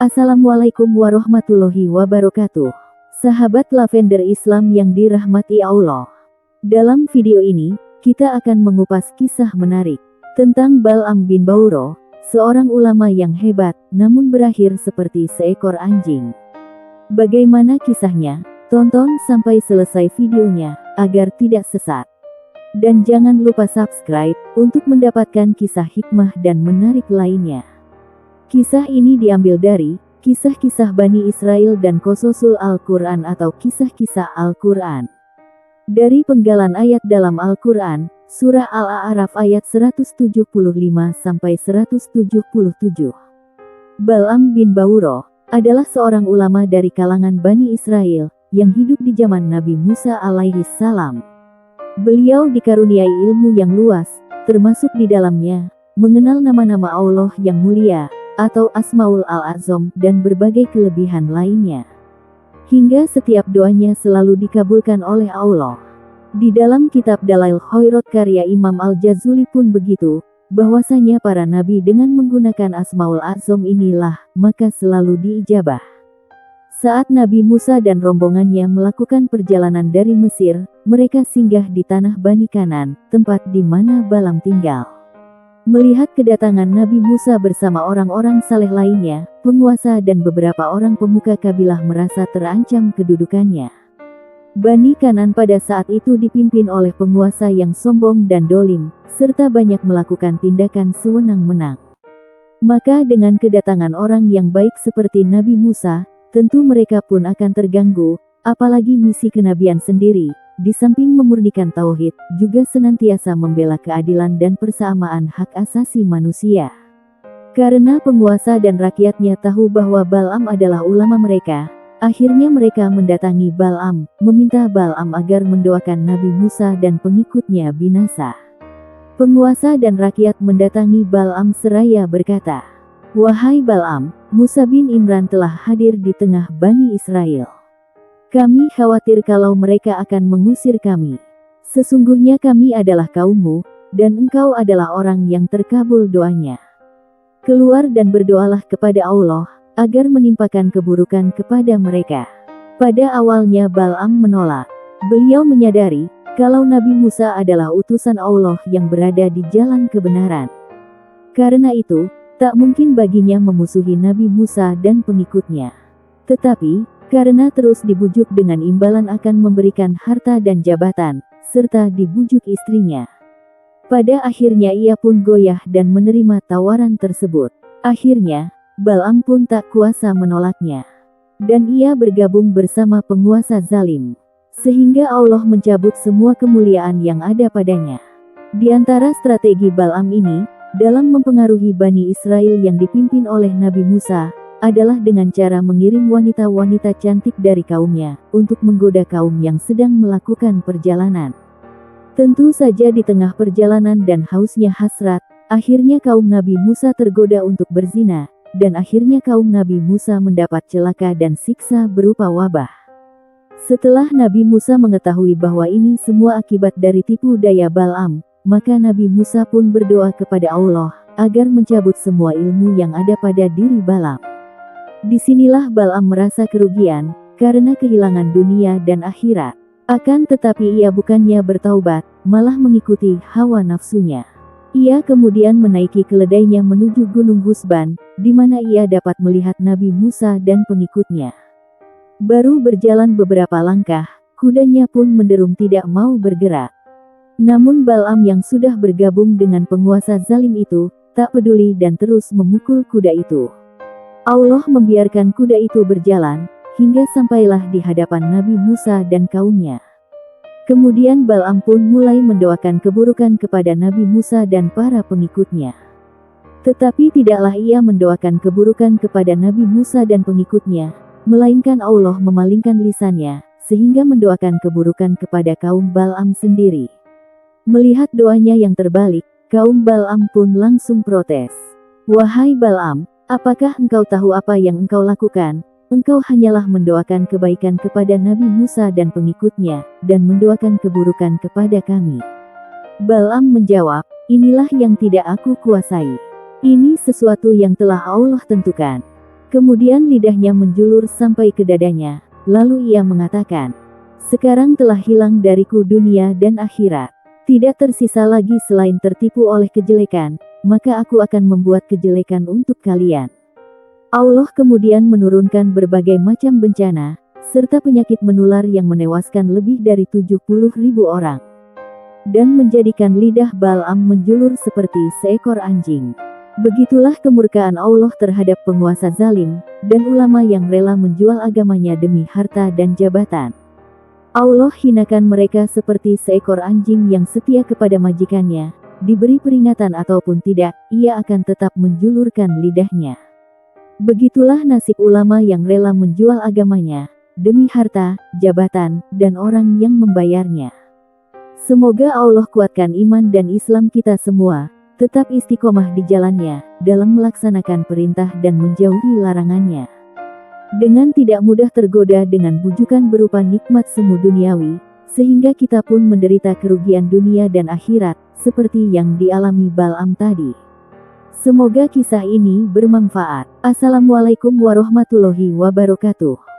Assalamualaikum warahmatullahi wabarakatuh. Sahabat Lavender Islam yang dirahmati Allah. Dalam video ini, kita akan mengupas kisah menarik tentang Bal'am bin Ba'urah, seorang ulama yang hebat, namun berakhir seperti seekor anjing. Bagaimana kisahnya? Tonton sampai selesai videonya, agar tidak sesat. Dan jangan lupa subscribe, untuk mendapatkan kisah hikmah dan menarik lainnya. Kisah ini diambil dari Kisah-Kisah Bani Israel dan Qososul Al-Quran atau Kisah-Kisah Al-Quran. Dari penggalan ayat dalam Al-Quran, Surah Al-A'raf ayat 175-177. Bal'am bin Ba'urah adalah seorang ulama dari kalangan Bani Israel, yang hidup di zaman Nabi Musa alaihi salam. Beliau dikaruniai ilmu yang luas, termasuk di dalamnya, mengenal nama-nama Allah yang mulia, atau Asmaul Al-A'zam dan berbagai kelebihan lainnya. Hingga setiap doanya selalu dikabulkan oleh Allah. Di dalam kitab Dalail Khairat karya Imam Al-Jazuli pun begitu, bahwasanya para nabi dengan menggunakan Asmaul A'zam inilah, maka selalu diijabah. Saat Nabi Musa dan rombongannya melakukan perjalanan dari Mesir, mereka singgah di tanah Bani Kanan, tempat di mana Bal'am tinggal. Melihat kedatangan Nabi Musa bersama orang-orang saleh lainnya, penguasa dan beberapa orang pemuka kabilah merasa terancam kedudukannya. Bani Kanan pada saat itu dipimpin oleh penguasa yang sombong dan dolim, serta banyak melakukan tindakan sewenang-wenang. Maka dengan kedatangan orang yang baik seperti Nabi Musa, tentu mereka pun akan terganggu, apalagi misi kenabian sendiri. Di samping memurnikan tauhid, juga senantiasa membela keadilan dan persamaan hak asasi manusia. Karena penguasa dan rakyatnya tahu bahwa Bal'am adalah ulama mereka, akhirnya mereka mendatangi Bal'am, meminta Bal'am agar mendoakan Nabi Musa dan pengikutnya binasa. Penguasa dan rakyat mendatangi Bal'am seraya berkata, "Wahai Bal'am, Musa bin Imran telah hadir di tengah Bani Israel. Kami khawatir kalau mereka akan mengusir kami. Sesungguhnya kami adalah kaummu, dan engkau adalah orang yang terkabul doanya. Keluar dan berdoalah kepada Allah, agar menimpakan keburukan kepada mereka." Pada awalnya Bal'am menolak. Beliau menyadari, kalau Nabi Musa adalah utusan Allah yang berada di jalan kebenaran. Karena itu, tak mungkin baginya memusuhi Nabi Musa dan pengikutnya. Tetapi, karena terus dibujuk dengan imbalan akan memberikan harta dan jabatan, serta dibujuk istrinya, pada akhirnya ia pun goyah dan menerima tawaran tersebut. Akhirnya, Bal'am pun tak kuasa menolaknya. Dan ia bergabung bersama penguasa zalim. Sehingga Allah mencabut semua kemuliaan yang ada padanya. Di antara strategi Bal'am ini, dalam mempengaruhi Bani Israel yang dipimpin oleh Nabi Musa, adalah dengan cara mengirim wanita-wanita cantik dari kaumnya, untuk menggoda kaum yang sedang melakukan perjalanan. Tentu saja di tengah perjalanan dan hausnya hasrat, akhirnya kaum Nabi Musa tergoda untuk berzina, dan akhirnya kaum Nabi Musa mendapat celaka dan siksa berupa wabah. Setelah Nabi Musa mengetahui bahwa ini semua akibat dari tipu daya Bal'am, maka Nabi Musa pun berdoa kepada Allah, agar mencabut semua ilmu yang ada pada diri Bal'am. Disinilah Bal'am merasa kerugian, karena kehilangan dunia dan akhirat. Akan tetapi ia bukannya bertaubat, malah mengikuti hawa nafsunya. Ia kemudian menaiki keledainya menuju Gunung Husban, di mana ia dapat melihat Nabi Musa dan pengikutnya. Baru berjalan beberapa langkah, kudanya pun menderum tidak mau bergerak. Namun Bal'am yang sudah bergabung dengan penguasa zalim itu, tak peduli dan terus memukul kuda itu. Allah membiarkan kuda itu berjalan, hingga sampailah di hadapan Nabi Musa dan kaumnya. Kemudian Bal'am pun mulai mendoakan keburukan kepada Nabi Musa dan para pengikutnya. Tetapi tidaklah ia mendoakan keburukan kepada Nabi Musa dan pengikutnya, melainkan Allah memalingkan lisannya, sehingga mendoakan keburukan kepada kaum Bal'am sendiri. Melihat doanya yang terbalik, kaum Bal'am pun langsung protes. "Wahai Bal'am, apakah engkau tahu apa yang engkau lakukan? Engkau hanyalah mendoakan kebaikan kepada Nabi Musa dan pengikutnya, dan mendoakan keburukan kepada kami." Bal'am menjawab, "Inilah yang tidak aku kuasai. Ini sesuatu yang telah Allah tentukan. Kemudian lidahnya menjulur sampai ke dadanya, lalu ia mengatakan, "Sekarang telah hilang dariku dunia dan akhirat. Tidak tersisa lagi selain tertipu oleh kejelekan, maka aku akan membuat kejelekan untuk kalian." Allah kemudian menurunkan berbagai macam bencana, serta penyakit menular yang menewaskan lebih dari 70.000 orang. Dan menjadikan lidah Bal'am menjulur seperti seekor anjing. Begitulah kemurkaan Allah terhadap penguasa zalim, dan ulama yang rela menjual agamanya demi harta dan jabatan. Allah hinakan mereka seperti seekor anjing yang setia kepada majikannya, diberi peringatan ataupun tidak, ia akan tetap menjulurkan lidahnya. Begitulah nasib ulama yang rela menjual agamanya, demi harta, jabatan, dan orang yang membayarnya. Semoga Allah kuatkan iman dan Islam kita semua, tetap istiqomah di jalannya, dalam melaksanakan perintah dan menjauhi larangannya. Dengan tidak mudah tergoda dengan bujukan berupa nikmat semu duniawi, sehingga kita pun menderita kerugian dunia dan akhirat, seperti yang dialami Bal'am tadi. Semoga kisah ini bermanfaat. Assalamualaikum warahmatullahi wabarakatuh.